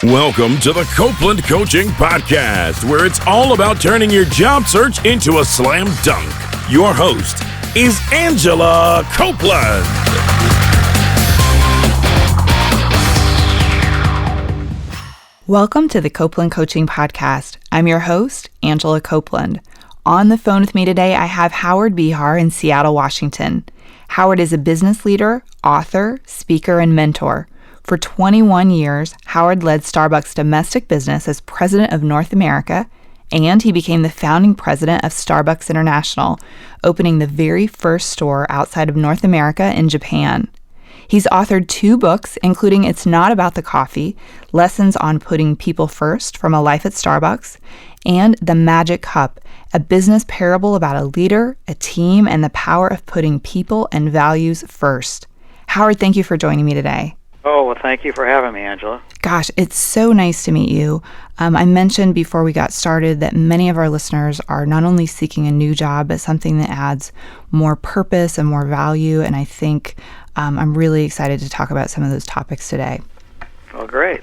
Welcome to the Copeland Coaching Podcast, where it's all about turning your job search into a slam dunk. Your host is Angela Copeland. Welcome to the Copeland Coaching Podcast. I'm your host, Angela Copeland. On the phone with me today, I have Howard Behar in Seattle, Washington. Howard is a business leader, author, speaker, and mentor. For 21 years, Howard led Starbucks' domestic business as president of North America, and he became the founding president of Starbucks International, opening the very first store outside of North America in Japan. He's authored 2 books, including It's Not About the Coffee, Lessons on Putting People First from a Life at Starbucks, and The Magic Cup, a business parable about a leader, a team, and the power of putting people and values first. Howard, thank you for joining me today. Oh, well, thank you for having me, Angela. Gosh, it's so nice to meet you. I mentioned before we got started that many of our listeners are not only seeking a new job, but something that adds more purpose and more value. And I think I'm really excited to talk about some of those topics today. Well, great.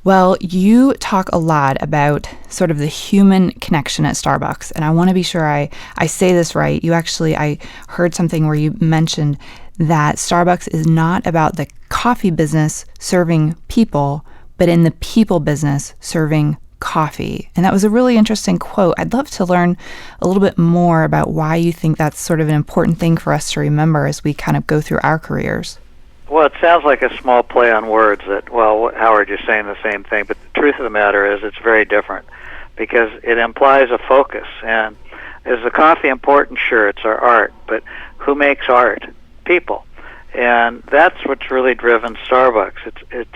Well, you talk a lot about sort of the human connection at Starbucks. And I want to be sure I say this right. I heard something where you mentioned that Starbucks is not about the coffee business serving people, but in the people business serving coffee. And that was a really interesting quote. I'd love to learn a little bit more about why you think that's sort of an important thing for us to remember as we kind of go through our careers. Well, it sounds like a small play on words that, well, Howard, you're saying the same thing, but the truth of the matter is it's very different because it implies a focus. And is the coffee important? Sure, it's our art, but who makes art? People. And that's what's really driven Starbucks. It's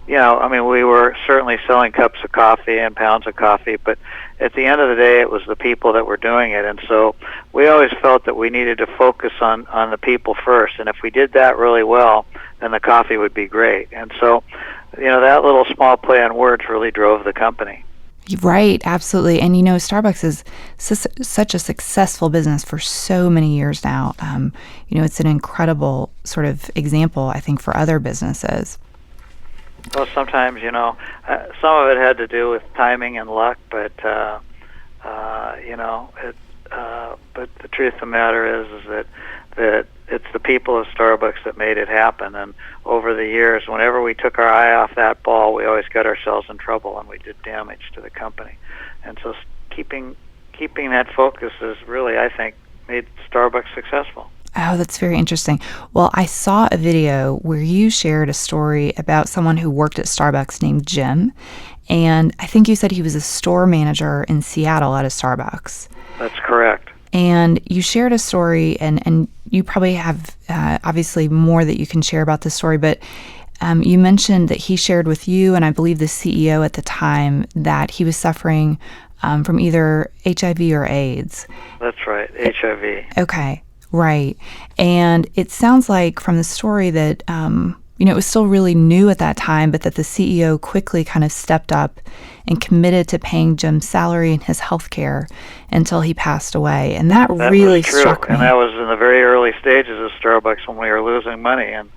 we were certainly selling cups of coffee and pounds of coffee, but at the end of the day, it was the people that were doing it. And so we always felt that we needed to focus on the people first. And if we did that really well, then the coffee would be great. And so, that little small play on words really drove the company. Right, absolutely. And Starbucks is such a successful business for so many years now. It's an incredible sort of example, I think, for other businesses. Well, sometimes, some of it had to do with timing and luck, but but the truth of the matter is that it's the people of Starbucks that made it happen. And over the years, whenever we took our eye off that ball, we always got ourselves in trouble and we did damage to the company. And so keeping that focus is really, I think, made Starbucks successful. Oh, that's very interesting. Well, I saw a video where you shared a story about someone who worked at Starbucks named Jim. And I think you said he was a store manager in Seattle at a Starbucks. That's correct. And you shared a story, and you probably have obviously more that you can share about this story, but you mentioned that he shared with you, and I believe the CEO at the time, that he was suffering from either HIV or AIDS. That's right, HIV. Okay, right. And it sounds like from the story that it was still really new at that time, but that the CEO quickly kind of stepped up and committed to paying Jim's salary and his health care until he passed away. And that really struck me. And that was in the very early stages of Starbucks when we were losing money. And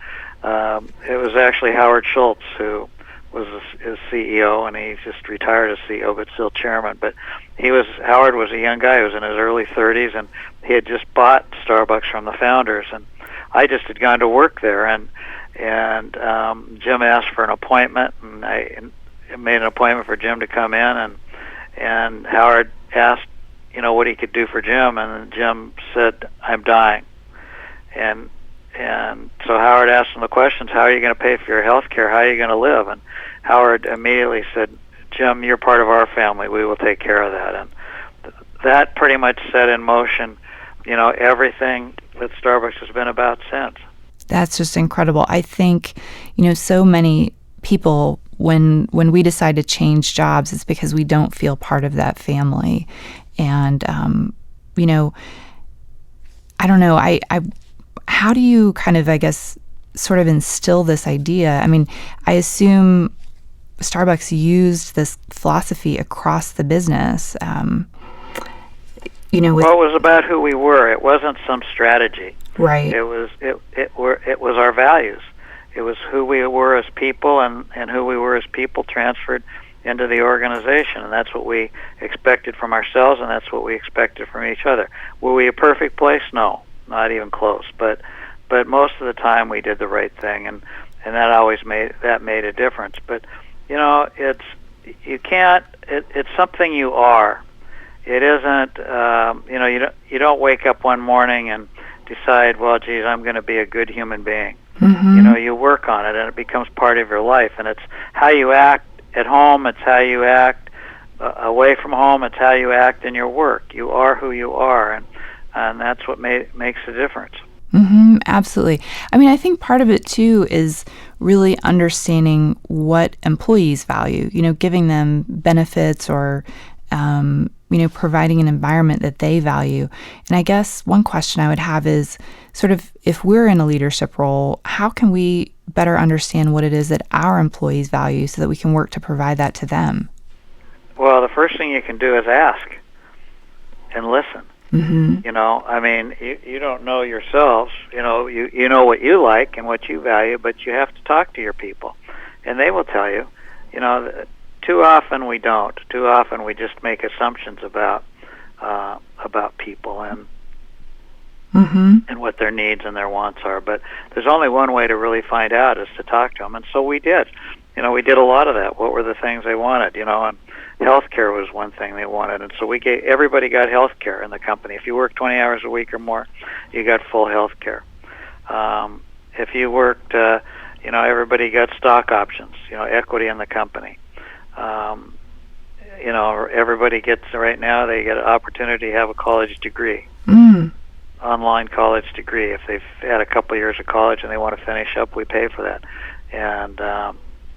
it was actually Howard Schultz who was his CEO, and he just retired as CEO, but still chairman. But Howard was a young guy. He was in his early 30s, and he had just bought Starbucks from the founders. And I just had gone to work there, and Jim asked for an appointment, and I made an appointment for Jim to come in, and Howard asked, what he could do for Jim, and Jim said, "I'm dying." And so Howard asked him the questions: how are you going to pay for your health care? How are you going to live? And Howard immediately said, "Jim, you're part of our family. We will take care of that." And that pretty much set in motion, everything that Starbucks has been about since. That's just incredible. I think, so many people, when we decide to change jobs, it's because we don't feel part of that family. And, I don't know, how do you kind of, I guess, sort of instill this idea? I mean, I assume Starbucks used this philosophy across the business. Well, it was about who we were. It wasn't some strategy. Right. It was our values. It was who we were as people, and who we were as people transferred into the organization, and that's what we expected from ourselves, and that's what we expected from each other. Were we a perfect place? No, not even close. But most of the time we did the right thing, and that always made a difference. But it's something you are. It isn't. You don't wake up one morning and decide, well, geez, I'm going to be a good human being. Mm-hmm. You work on it, and it becomes part of your life, and it's how you act at home, it's how you act away from home, it's how you act in your work. You are who you are, and that's what makes a difference. Mm-hmm, absolutely. I mean, I think part of it, too, is really understanding what employees value, giving them benefits or, providing an environment that they value. And I guess one question I would have is sort of, if we're in a leadership role, how can we better understand what it is that our employees value so that we can work to provide that to them? Well, the first thing you can do is ask and listen. Mm-hmm. I mean, you don't know yourselves. You know what you like and what you value, but you have to talk to your people, and they will tell you. Too often we don't. Too often we just make assumptions about people and mm-hmm. and what their needs and their wants are. But there's only one way to really find out, is to talk to them, and so we did. We did a lot of that. What were the things they wanted? And healthcare was one thing they wanted, and so everybody got healthcare in the company. If you worked 20 hours a week or more, you got full healthcare. If you worked, everybody got stock options, equity in the company. Everybody gets, right now, they get an opportunity to have a college degree, online college degree. If they've had a couple of years of college and they want to finish up, we pay for that. And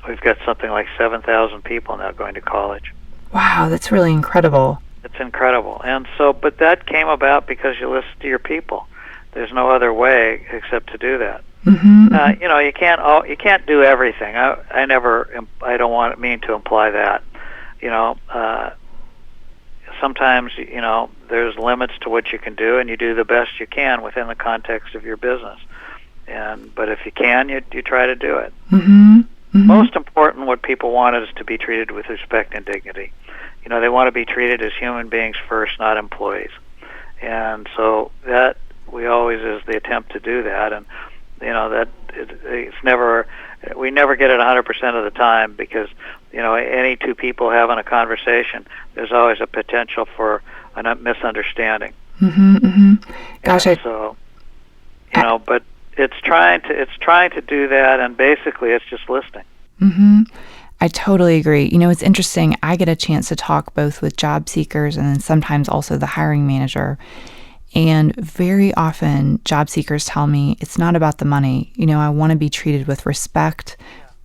we've got something like 7,000 people now going to college. Wow, that's really incredible. It's incredible. And so, but that came about because you listen to your people. There's no other way except to do that. Mm-hmm. You can't do everything. I don't mean to imply that. Sometimes there's limits to what you can do, and you do the best you can within the context of your business. But if you can, you try to do it. Mm-hmm. Mm-hmm. Most important, what people want is to be treated with respect and dignity. They want to be treated as human beings first, not employees. And so that we always is the attempt to do that. And we never get it 100% of the time, because any two people having a conversation, there's always a potential for a misunderstanding. Mm-hmm, mm-hmm. Gosh, but it's trying to do that, and basically it's just listening. Mm-hmm. I totally agree. It's interesting. I get a chance to talk both with job seekers and then sometimes also the hiring manager. And very often job seekers tell me it's not about the money. I want to be treated with respect.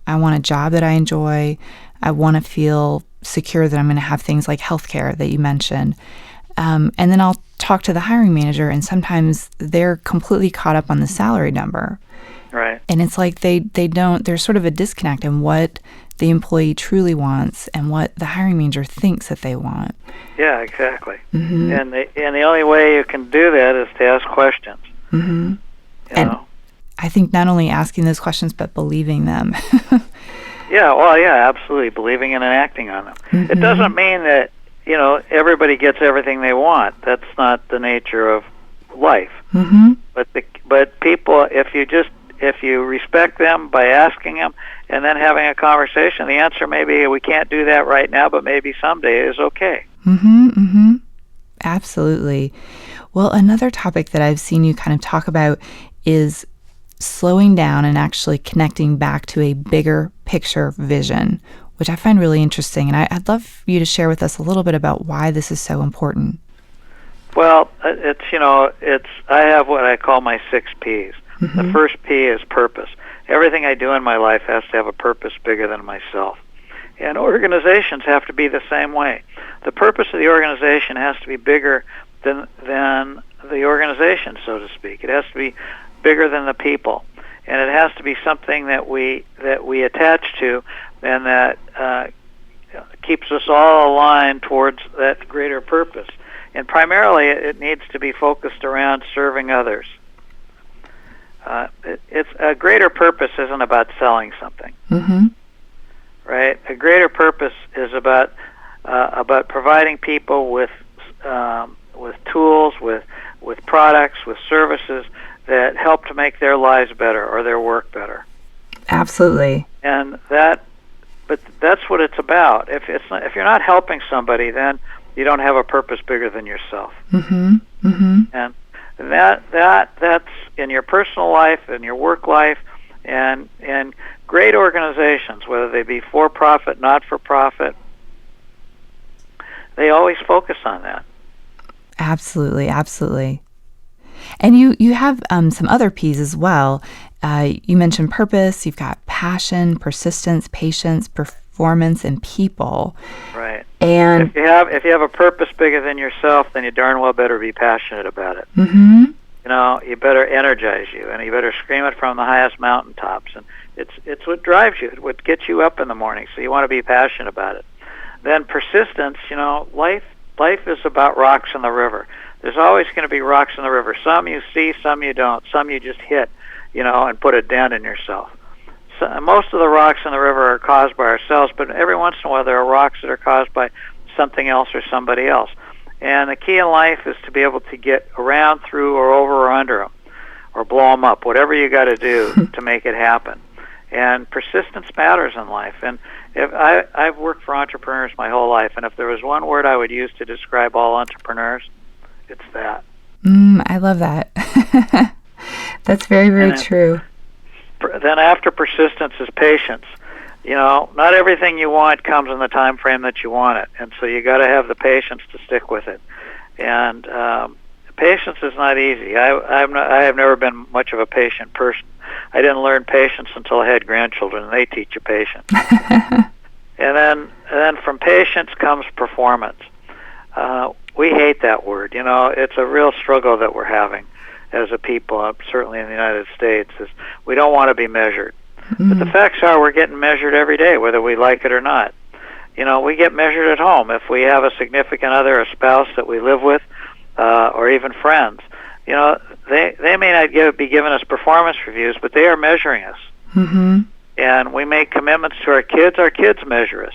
I want a job that I enjoy. I want to feel secure that I'm going to have things like healthcare that you mentioned. And then I'll talk to the hiring manager, and sometimes they're completely caught up on the salary number. Right. And it's like there's sort of a disconnect in what the employee truly wants and what the hiring manager thinks that they want. Yeah, exactly. Mm-hmm. And the only way you can do that is to ask questions. Mm-hmm. I think not only asking those questions, but believing them. Yeah, absolutely. Believing in and acting on them. Mm-hmm. It doesn't mean that, everybody gets everything they want. That's not the nature of life. Mm-hmm. But people, if you respect them by asking them and then having a conversation, the answer may be, we can't do that right now, but maybe someday is okay. Mm-hmm, mm-hmm. Absolutely. Well, another topic that I've seen you kind of talk about is slowing down and actually connecting back to a bigger picture vision, which I find really interesting. And I'd love you to share with us a little bit about why this is so important. Well, I have what I call my 6 Ps. Mm-hmm. The first P is purpose. Everything I do in my life has to have a purpose bigger than myself. And organizations have to be the same way. The purpose of the organization has to be bigger than the organization, so to speak. It has to be bigger than the people. And it has to be something that we attach to, and that keeps us all aligned towards that greater purpose. And primarily it needs to be focused around serving others. it's a greater purpose isn't about selling something, right? A greater purpose is about providing people with tools, with products, with services that help to make their lives better or their work better. Absolutely. And but that's what it's about. If you're not helping somebody, then you don't have a purpose bigger than yourself. And that's in your personal life, in your work life, and great organizations, whether they be for-profit, not-for-profit, they always focus on that. Absolutely, absolutely. And you have some other P's as well. You mentioned purpose, you've got passion, persistence, patience, performance, and people. Right. And if you have a purpose bigger than yourself, then you darn well better be passionate about it. You know, you better energize you, and you better scream it from the highest mountaintops. And it's what drives you, it's what gets you up in the morning. So you want to be passionate about it. Then persistence. You know, life is about rocks in the river. There's always going to be rocks in the river. Some you see, some you don't. Some you just hit, you know, and put a dent in yourself. So, most of the rocks in the river are caused by ourselves, but every once in a while there are rocks that are caused by something else or somebody else. And the key in life is to be able to get around, through, or over, or under them, or blow them up, whatever you got to do to make it happen. And persistence matters in life. And I've worked for entrepreneurs my whole life, and if there was one word I would use to describe all entrepreneurs, it's that. I love that. That's very, very true. Then after persistence is patience. You know, not everything you want comes in the time frame that you want it, and so you got to have the patience to stick with it. And patience is not easy. I have never been much of a patient person. I didn't learn patience until I had grandchildren, and they teach you patience. and then from patience comes performance. We hate that word. You know, it's a real struggle that we're having as a people, certainly in the United States, is we don't want to be measured. But the facts are we're getting measured every day, whether we like it or not. You know, we get measured at home. If we have a significant other, a spouse that we live with, or even friends, you know, they may not be giving us performance reviews, but they are measuring us. And we make commitments to our kids measure us.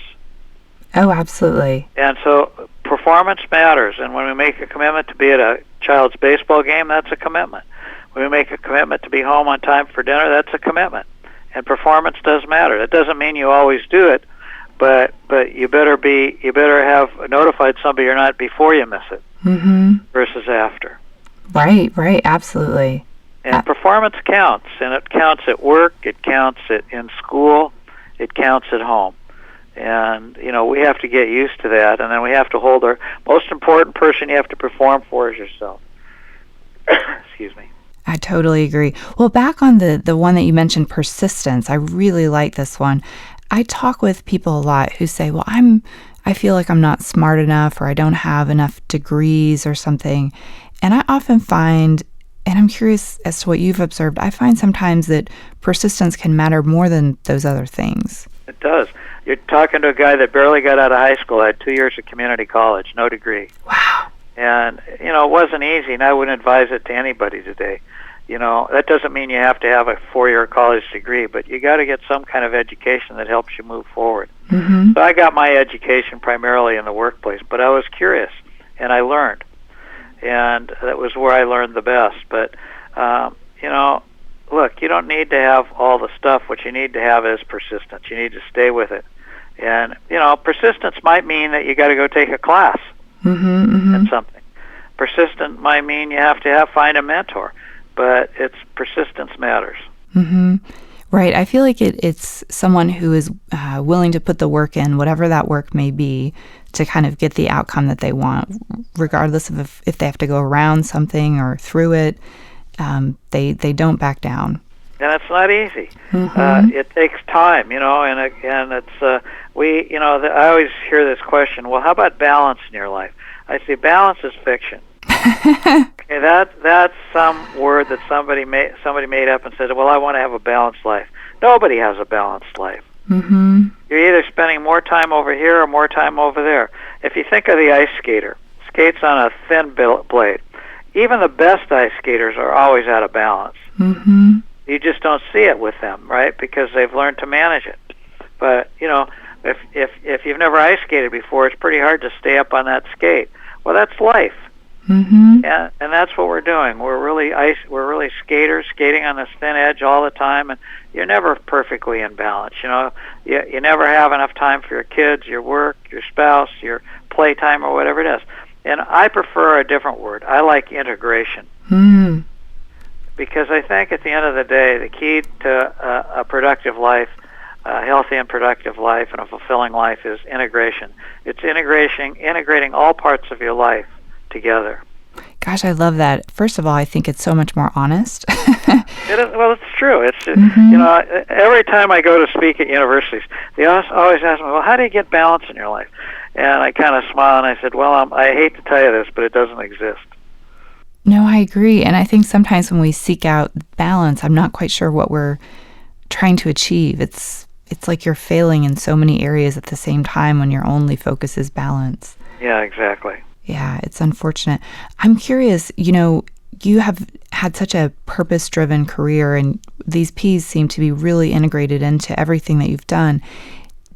Oh, absolutely. And so performance matters, and when we make a commitment to be at a child's baseball game, that's a commitment. When we make a commitment to be home on time for dinner, that's a commitment. And performance does matter. That doesn't mean you always do it, but you better have notified somebody or not before you miss it, versus after. Right, absolutely. And performance counts, and it counts at work, it counts in school, it counts at home. And, you know, we have to get used to that, and then we have to hold our most important person you have to perform for is yourself. Excuse me. I totally agree. Well, back on the one that you mentioned, persistence, I really like this one. I talk with people a lot who say, well, I feel like I'm not smart enough, or I don't have enough degrees or something. And I often find, and I'm curious as to what you've observed, I find sometimes that persistence can matter more than those other things. It does. You're talking to a guy that barely got out of high school, had 2 years of community college, no degree. Wow. And, you know, it wasn't easy, and I wouldn't advise it to anybody today. You know, that doesn't mean you have to have a 4-year college degree, but you got to get some kind of education that helps you move forward. So I got my education primarily in the workplace, but I was curious, and I learned. And that was where I learned the best. But, you know, look, you don't need to have all the stuff. What you need to have is persistence. You need to stay with it. And, you know, persistence might mean that you got to go take a class in something. Persistent might mean you have to find a mentor, but persistence matters. Right. I feel like it's someone who is willing to put the work in, whatever that work may be, to kind of get the outcome that they want, regardless of if they have to go around something or through it. They don't back down. And it's not easy. It takes time, you know, and it's I always hear this question, well, how about balance in your life? I say balance is fiction. Okay, that's some word that somebody made up and said, well, I want to have a balanced life. Nobody has a balanced life. You're either spending more time over here or more time over there. If you think of the ice skater, skates on a thin blade. even the best ice skaters are always out of balance. Mm-hmm. You just don't see it with them, right? Because they've learned to manage it. But, if you've never ice skated before, it's pretty hard to stay up on that skate. Well, that's life. Mm-hmm. And that's what we're doing. We're really skaters skating on this thin edge all the time, and you're never perfectly in balance. You never have enough time for your kids, your work, your spouse, your playtime, or whatever it is. And I prefer a different word. I like integration. Mm. Because I think at the end of the day, the key to a productive life, a healthy and productive life, and a fulfilling life is integration. It's integrating all parts of your life together. Gosh, I love that. First of all, I think it's so much more honest. It is, well, it's true. It's Mm-hmm. Every time I go to speak at universities, they always ask me, well, how do you get balance in your life? And I kind of smile and I said, well, I hate to tell you this, but it doesn't exist. No, I agree. And I think sometimes when we seek out balance, I'm not quite sure what we're trying to achieve. It's like you're failing in so many areas at the same time when your only focus is balance. Yeah, exactly. Yeah, it's unfortunate. I'm curious, you have had such a purpose-driven career, and these P's seem to be really integrated into everything that you've done.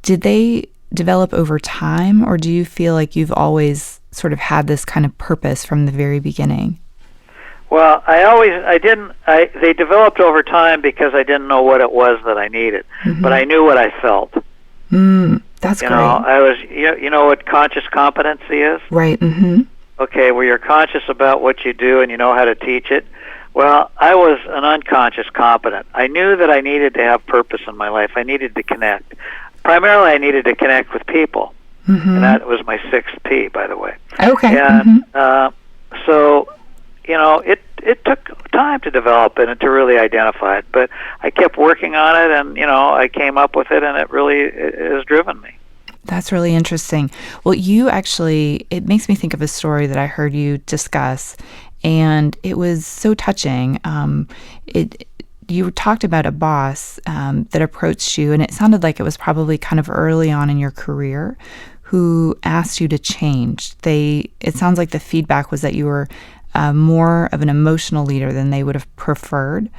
Did they develop over time, or do you feel like you've always sort of had this kind of purpose from the very beginning? Well, they developed over time because I didn't know what it was that I needed, Mm-hmm. but I knew what I felt. That's great. I was, you know what conscious competency is? Right. Mm-hmm. Okay, where you're conscious about what you do and you know how to teach it. Well, I was an unconscious competent. I knew that I needed to have purpose in my life. I needed to connect. Primarily, I needed to connect with people, Mm-hmm. and that was my 6th P, by the way. Okay. And Mm-hmm. so, it took time to develop it and to really identify it, but I kept working on it, and I came up with it, and it has driven me. That's really interesting. Well, it makes me think of a story that I heard you discuss, and it was so touching. You talked about a boss that approached you, and it sounded like it was probably kind of early on in your career, who asked you to change. It sounds like the feedback was that you were more of an emotional leader than they would have preferred,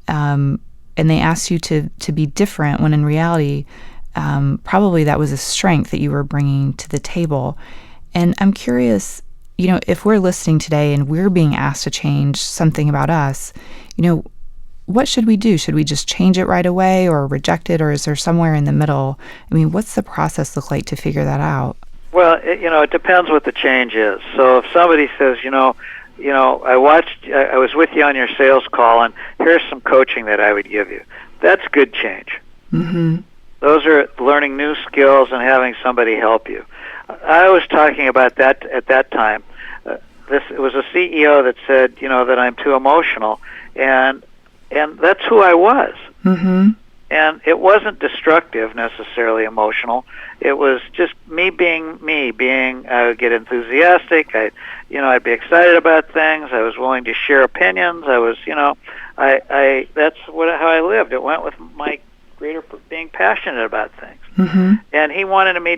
and they asked you to be different, when in reality, probably that was a strength that you were bringing to the table. And I'm curious, if we're listening today and we're being asked to change something about us, what should we do? Should we just change it right away or reject it, or is there somewhere in the middle? I mean, what's the process look like to figure that out? Well, it depends what the change is. So if somebody says, I was with you on your sales call, and here's some coaching that I would give you. That's good change. Mm-hmm. Those are learning new skills and having somebody help you. I was talking about that at that time. It was a CEO that said, that I'm too emotional, and that's who I was. Mm-hmm. And it wasn't destructive necessarily emotional. It was just me being me. I would get enthusiastic. I'd be excited about things. I was willing to share opinions. I was, that's how I lived. It went with my greater being passionate about things. Mm-hmm. And he wanted me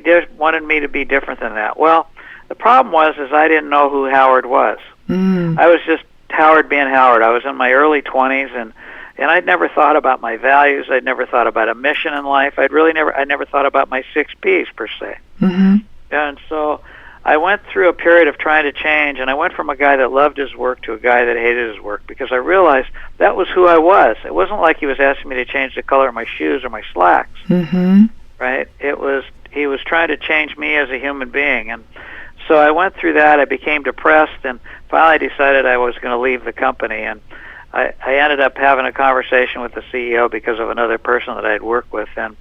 to be different than that. Well, the problem was I didn't know who Howard was. Mm. I was just Howard being Howard. I was in my early 20s, and I'd never thought about my values. I'd never thought about a mission in life. I never thought about my 6 Ps per se. Mm-hmm. And so I went through a period of trying to change, and I went from a guy that loved his work to a guy that hated his work, because I realized that was who I was. It wasn't like he was asking me to change the color of my shoes or my slacks. Mm-hmm. Right? He was trying to change me as a human being. And so I went through that. I became depressed, and finally decided I was going to leave the company. And I ended up having a conversation with the CEO because of another person that I'd worked with, and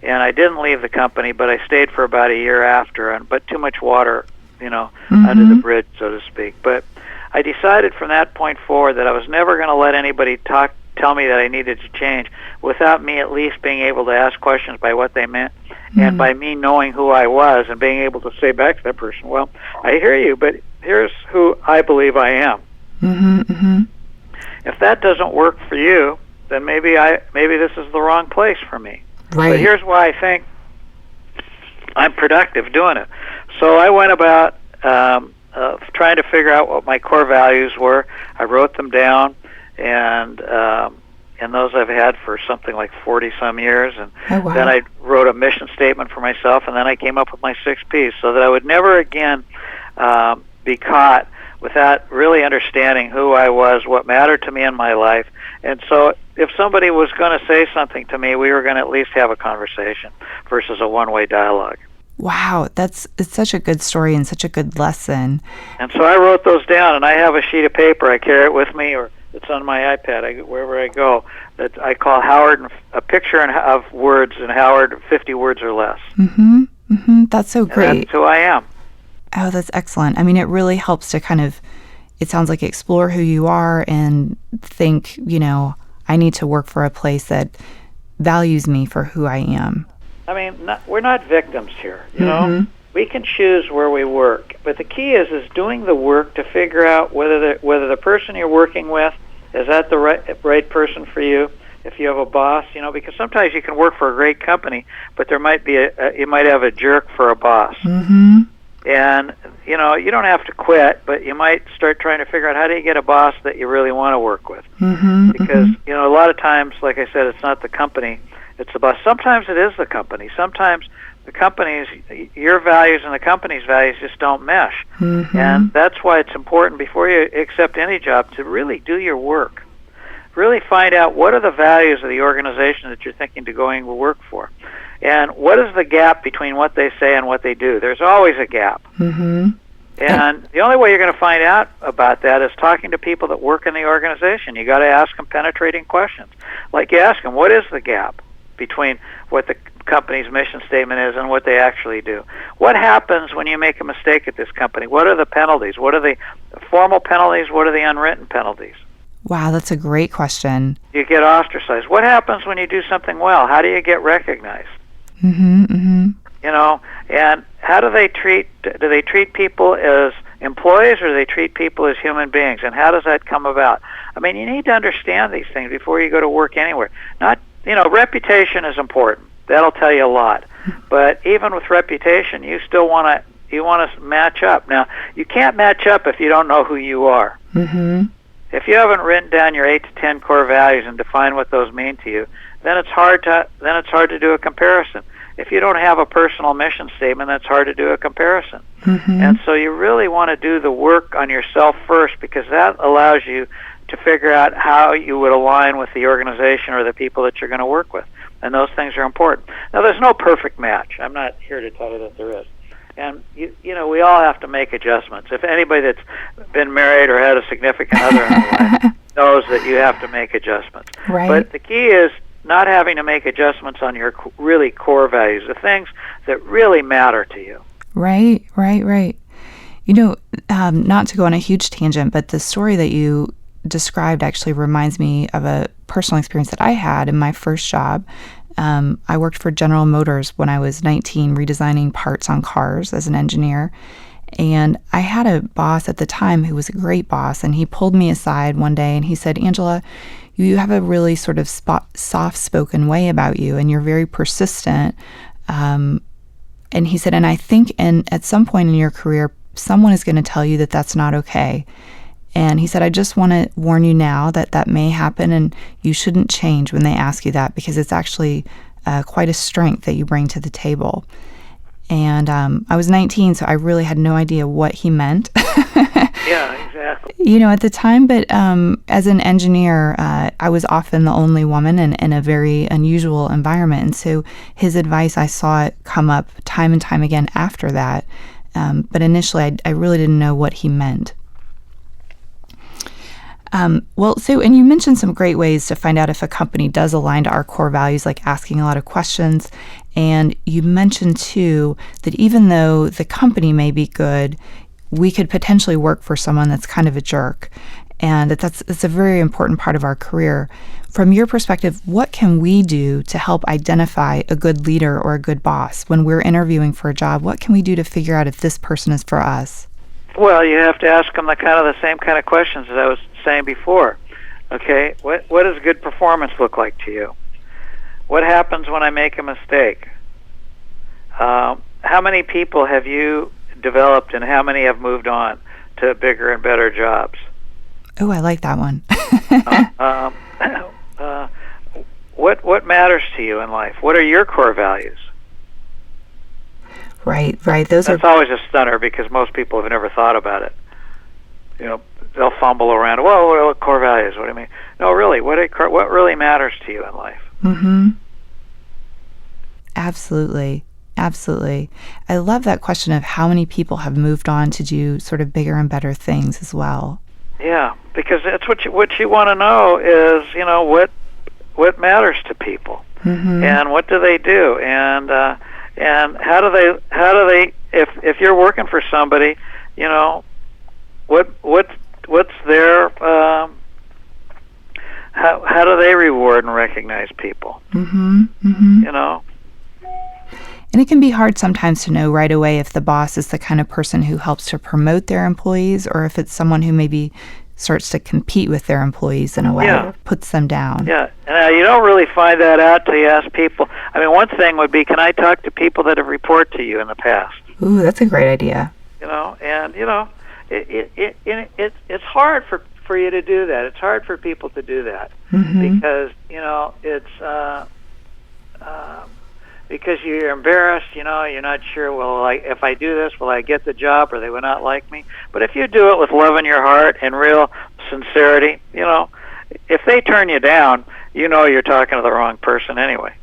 I didn't leave the company, but I stayed for about a year after, but too much water, Mm-hmm. under the bridge, so to speak. But I decided from that point forward that I was never going to let anybody tell me that I needed to change without me at least being able to ask questions by what they meant, Mm-hmm. and by me knowing who I was and being able to say back to that person, well, I hear you, but here's who I believe I am. Mm-hmm. Mm-hmm. If that doesn't work for you, then maybe this is the wrong place for me. Right. But here's why I think I'm productive doing it. So I went about trying to figure out what my core values were. I wrote them down, and those I've had for something like 40-some years. And then I wrote a mission statement for myself, and then I came up with my 6 Ps so that I would never again be caught without really understanding who I was, what mattered to me in my life. And so if somebody was going to say something to me, we were going to at least have a conversation versus a one-way dialogue. Wow, it's such a good story and such a good lesson. And so I wrote those down, and I have a sheet of paper. I carry it with me, or it's on my iPad wherever I go, that I call Howard, a picture of words, and Howard, 50 words or less. Mm-hmm. Mm-hmm. That's so great. And that's who I am. Oh, that's excellent. I mean, it really helps to kind of, it sounds like, explore who you are and think, I need to work for a place that values me for who I am. I mean, we're not victims here, you know? We can choose where we work, but the key is doing the work to figure out whether the person you're working with, is that the right person for you? If you have a boss, because sometimes you can work for a great company, but there might be you might have a jerk for a boss. Mm-hmm. And, you don't have to quit, but you might start trying to figure out how do you get a boss that you really want to work with. Mm-hmm. Because, a lot of times, like I said, it's not the company, it's the boss. Sometimes it is the company. Sometimes the company's, your values and the company's values just don't mesh. Mm-hmm. And that's why it's important before you accept any job to really do your work. Really find out what are the values of the organization that you're thinking to going to work for. And what is the gap between what they say and what they do? There's always a gap. Mm-hmm. And the only way you're going to find out about that is talking to people that work in the organization. You got to ask them penetrating questions. Like you ask them, what is the gap between what the company's mission statement is and what they actually do? What happens when you make a mistake at this company? What are the penalties? What are the formal penalties? What are the unwritten penalties? Wow, that's a great question. You get ostracized. What happens when you do something well? How do you get recognized? Mm-hmm, mm-hmm. And how do they treat people as employees, or do they treat people as human beings? And how does that come about? I mean, you need to understand these things before you go to work anywhere. Reputation is important. That'll tell you a lot. But even with reputation, you still want to match up. Now, you can't match up if you don't know who you are. Mm-hmm. If you haven't written down your 8 to 10 core values and define what those mean to you, then it's hard to do a comparison. If you don't have a personal mission statement, that's hard to do a comparison. Mm-hmm. And so you really want to do the work on yourself first, because that allows you to figure out how you would align with the organization or the people that you're going to work with. And those things are important. Now, there's no perfect match. I'm not here to tell you that there is. And, we all have to make adjustments. If anybody that's been married or had a significant other in their life knows that you have to make adjustments. Right. But the key is not having to make adjustments on your really core values, the things that really matter to you. Right. Not to go on a huge tangent, but the story that you described actually reminds me of a personal experience that I had in my first job. I worked for General Motors when I was 19, redesigning parts on cars as an engineer. And I had a boss at the time who was a great boss, and he pulled me aside one day and he said, "Angela, you have a really sort of soft-spoken way about you, and you're very persistent." And he said, "And I think at some point in your career, someone is going to tell you that that's not okay. And he said, I just want to warn you now that may happen, and you shouldn't change when they ask you that, because it's actually quite a strength that you bring to the table." And I was 19, so I really had no idea what he meant. Yeah, exactly. At the time, but as an engineer, I was often the only woman in a very unusual environment. And so his advice, I saw it come up time and time again after that. But initially, I really didn't know what he meant. And you mentioned some great ways to find out if a company does align to our core values, like asking a lot of questions. And you mentioned, too, that even though the company may be good, we could potentially work for someone that's kind of a jerk. And that's a very important part of our career. From your perspective, what can we do to help identify a good leader or a good boss when we're interviewing for a job? What can we do to figure out if this person is for us? Well, you have to ask them the same kind of questions as I was saying before. Okay, what does good performance look like to you? What happens when I make a mistake? How many people have you developed, and how many have moved on to bigger and better jobs? Oh, I like that one. What matters to you in life? What are your core values? Right. That's always a stunner because most people have never thought about it. They'll fumble around. Whoa, what core values? What do you mean? No, really, what really matters to you in life? Mm-hmm. Absolutely. I love that question of how many people have moved on to do sort of bigger and better things as well. Yeah, because that's what you want to know is, what matters to people, and what do they do, and how do they if you're working for somebody, what's their how do they reward and recognize people? And it can be hard sometimes to know right away if the boss is the kind of person who helps to promote their employees or if it's someone who maybe starts to compete with their employees in a way, puts them down. Yeah, and you don't really find that out till you ask people. I mean, one thing would be, can I talk to people that have reported to you in the past? Ooh, that's a great idea. It's hard for you to do that. It's hard for people to do that because it's because you're embarrassed. You're not sure. Well, if I do this, will I get the job, or they will not like me? But if you do it with love in your heart and real sincerity, if they turn you down, you're talking to the wrong person anyway.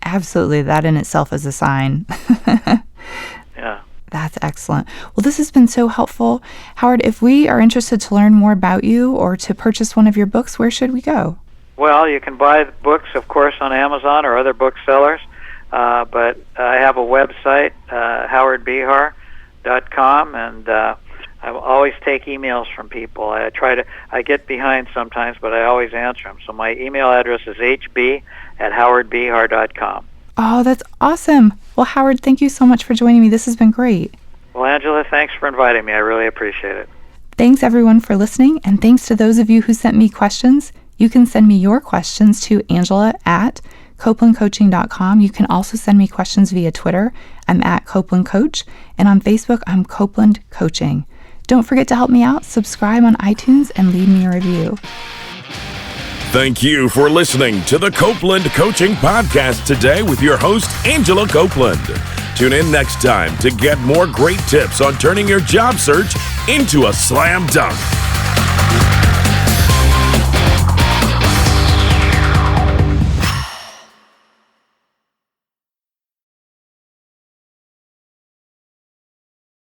Absolutely, that in itself is a sign. Yeah. That's excellent. Well, this has been so helpful. Howard, if we are interested to learn more about you or to purchase one of your books, where should we go? Well, you can buy the books, of course, on Amazon or other booksellers, but I have a website, howardbehar.com, and I always take emails from people. I get behind sometimes, but I always answer them. So my email address is hb@howardbehar.com. Oh, that's awesome. Well, Howard, thank you so much for joining me. This has been great. Well, Angela, thanks for inviting me. I really appreciate it. Thanks, everyone, for listening, and thanks to those of you who sent me questions. You can send me your questions to Angela@CopelandCoaching.com. You can also send me questions via Twitter. I'm @CopelandCoach, and on Facebook, I'm Copeland Coaching. Don't forget to help me out, subscribe on iTunes, and leave me a review. Thank you for listening to the Copeland Coaching Podcast today with your host, Angela Copeland. Tune in next time to get more great tips on turning your job search into a slam dunk.